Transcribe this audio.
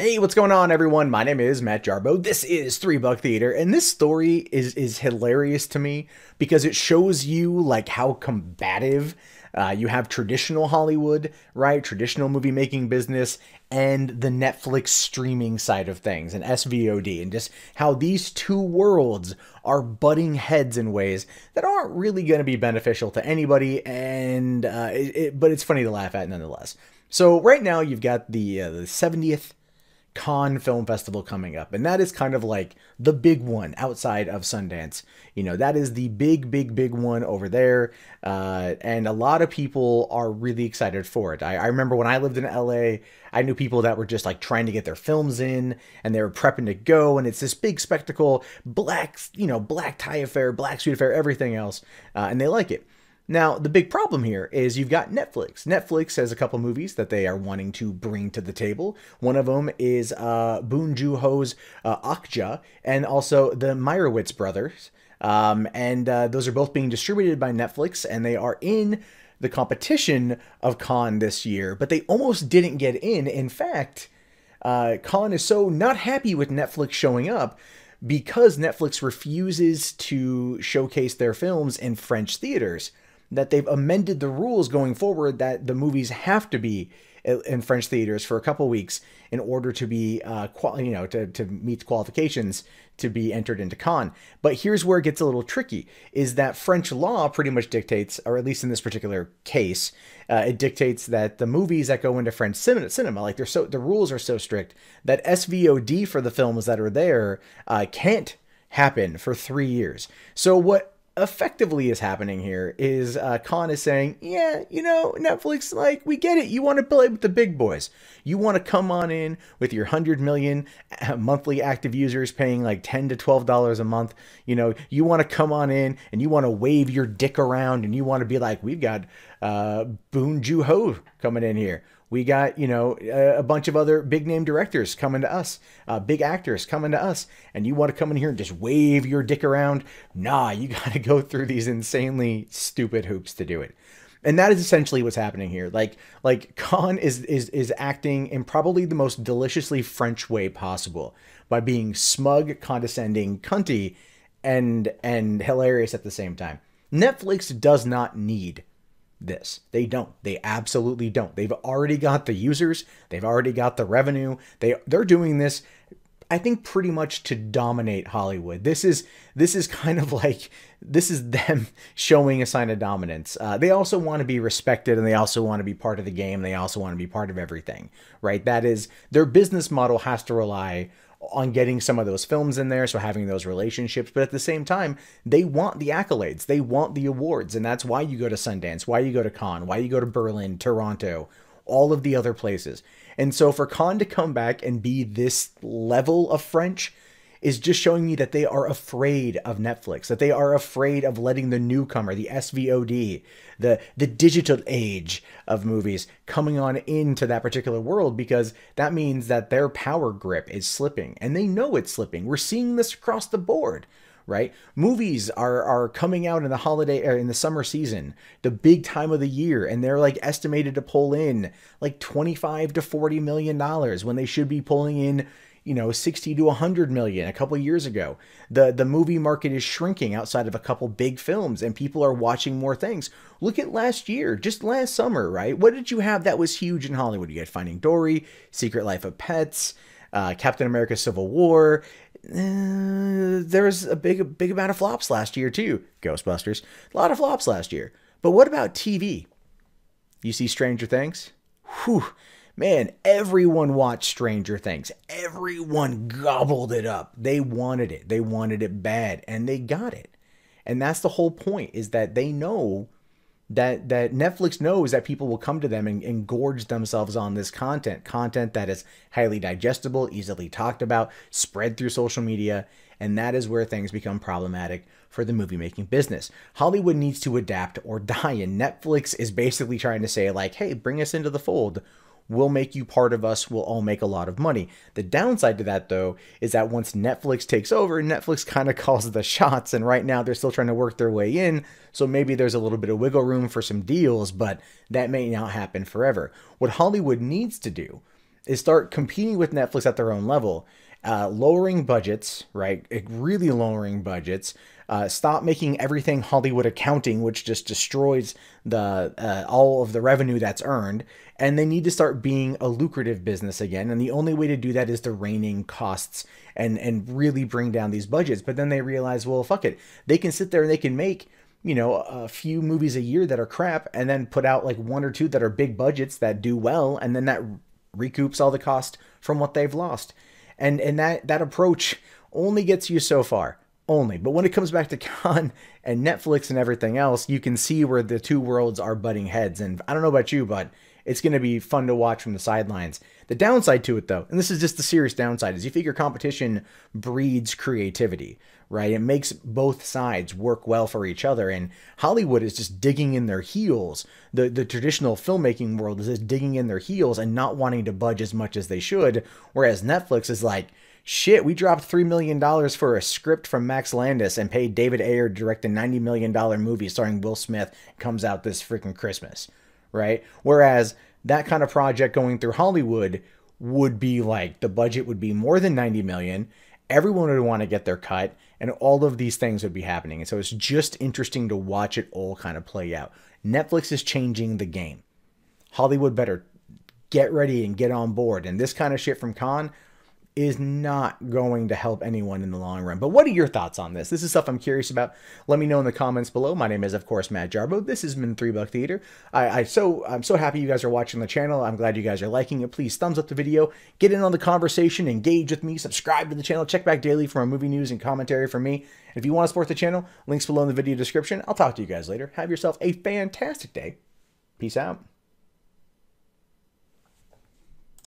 Hey, what's going on, everyone? My name is Matt Jarbo. This is 3 Buck Theater, and this story is hilarious to me because it shows you like how combative you have traditional Hollywood, right? Traditional movie making business, and the Netflix streaming side of things, and SVOD, and just how these two worlds are butting heads in ways that aren't really going to be beneficial to anybody, and but it's funny to laugh at nonetheless. So right now you've got the 70th Cannes Film Festival coming up, and that is kind of like the big one outside of Sundance. You know, that is the big one over there, and a lot of people are really excited for it. I remember when I lived in LA, I knew people that were just like trying to get their films in, and they were prepping to go, and it's this big spectacle, black tie affair, black suit affair, everything else, and they like it. Now, the big problem here is you've got Netflix. Netflix has a couple movies that they are wanting to bring to the table. One of them is Boon Joon-ho's Okja, and also the Meyerowitz brothers. And those are both being distributed by Netflix, and they are in the competition of Cannes this year, but they almost didn't get in. In fact, Cannes is so not happy with Netflix showing up because Netflix refuses to showcase their films in French theaters, that they've amended the rules going forward that the movies have to be in French theaters for a couple weeks in order to be, to meet the qualifications to be entered into Cannes. But here's where it gets a little tricky, is that French law pretty much dictates, or at least in this particular case, it dictates that the movies that go into French cinema, like the rules are so strict that SVOD for the films that are there can't happen for 3 years. So what effectively is happening here is Cannes is saying, yeah, Netflix, like, we get it. You want to play with the big boys. You want to come on in with your 100 million monthly active users paying like $10 to $12 a month. You want to come on in and you want to wave your dick around and you want to be like, we've got Boon Joon-ho coming in here. We got, a bunch of other big name directors coming to us, big actors coming to us, and you want to come in here and just wave your dick around? Nah, you got to go through these insanely stupid hoops to do it. And that is essentially what's happening here. Like Cannes is acting in probably the most deliciously French way possible by being smug, condescending, cunty, and hilarious at the same time. Netflix does not need this. They don't. They absolutely don't. They've already got the users. They've already got the revenue. They're doing this, I think, pretty much to dominate Hollywood. This is kind of like, this is them showing a sign of dominance. They also want to be respected, and they also want to be part of the game. They also want to be part of everything, right? That is, their business model has to rely on getting some of those films in there, so having those relationships, but at the same time, they want the accolades, they want the awards, and that's why you go to Sundance, why you go to Cannes, why you go to Berlin, Toronto, all of the other places. And so for Cannes to come back and be this level of French is just showing me that they are afraid of Netflix, that they are afraid of letting the newcomer, the SVOD, the digital age of movies coming on into that particular world, because that means that their power grip is slipping, and they know it's slipping. We're seeing this across the board, right? Movies are coming out in the holiday or in the summer season, the big time of the year, and they're like estimated to pull in like $25 to $40 million when they should be pulling in 60 to 100 million a couple years ago. The movie market is shrinking outside of a couple big films, and people are watching more things. Look at last year, just last summer, right? What did you have that was huge in Hollywood? You had Finding Dory, Secret Life of Pets, Captain America Civil War. There was a big amount of flops last year too. Ghostbusters, a lot of flops last year. But what about TV? You see Stranger Things? Whew. Man, everyone watched Stranger Things. Everyone gobbled it up. They wanted it. They wanted it bad, and they got it. And that's the whole point, is that they know that Netflix knows that people will come to them and gorge themselves on this content that is highly digestible, easily talked about, spread through social media, and that is where things become problematic for the movie making business. Hollywood needs to adapt or die, and Netflix is basically trying to say, like, hey, bring us into the fold. We'll make you part of us. We'll all make a lot of money. The downside to that, though, is that once Netflix takes over, Netflix kind of calls the shots. And right now they're still trying to work their way in. So maybe there's a little bit of wiggle room for some deals, but that may not happen forever. What Hollywood needs to do is start competing with Netflix at their own level, lowering budgets, right? Really lowering budgets. Stop making everything Hollywood accounting, which just destroys the all of the revenue that's earned. And they need to start being a lucrative business again. And the only way to do that is to rein in costs and really bring down these budgets. But then they realize, well, fuck it. They can sit there and they can make, you know, a few movies a year that are crap and then put out like one or two that are big budgets that do well. And then that recoups all the cost from what they've lost. And that approach only gets you so far. Only. But when it comes back to Khan and Netflix and everything else, you can see where the two worlds are butting heads. And I don't know about you, but it's going to be fun to watch from the sidelines. The downside to it, though, and this is just the serious downside, is you figure competition breeds creativity, right? It makes both sides work well for each other. And Hollywood is just digging in their heels. The traditional filmmaking world is just digging in their heels and not wanting to budge as much as they should. Whereas Netflix is like, shit, we dropped $3 million for a script from Max Landis and paid David Ayer to direct a $90 million movie starring Will Smith. Comes out this freaking Christmas, right? Whereas that kind of project going through Hollywood would be like, the budget would be more than 90 million. Everyone would want to get their cut and all of these things would be happening. And so it's just interesting to watch it all kind of play out. Netflix is changing the game. Hollywood better get ready and get on board. And this kind of shit from Khan is not going to help anyone in the long run. But what are your thoughts on this? This is stuff I'm curious about. Let me know in the comments below. My name is, of course, Matt Jarbo. This has been $3 Theater. I'm so happy you guys are watching the channel. I'm glad you guys are liking it. Please thumbs up the video. Get in on the conversation. Engage with me. Subscribe to the channel. Check back daily for more movie news and commentary from me. If you want to support the channel, links below in the video description. I'll talk to you guys later. Have yourself a fantastic day. Peace out.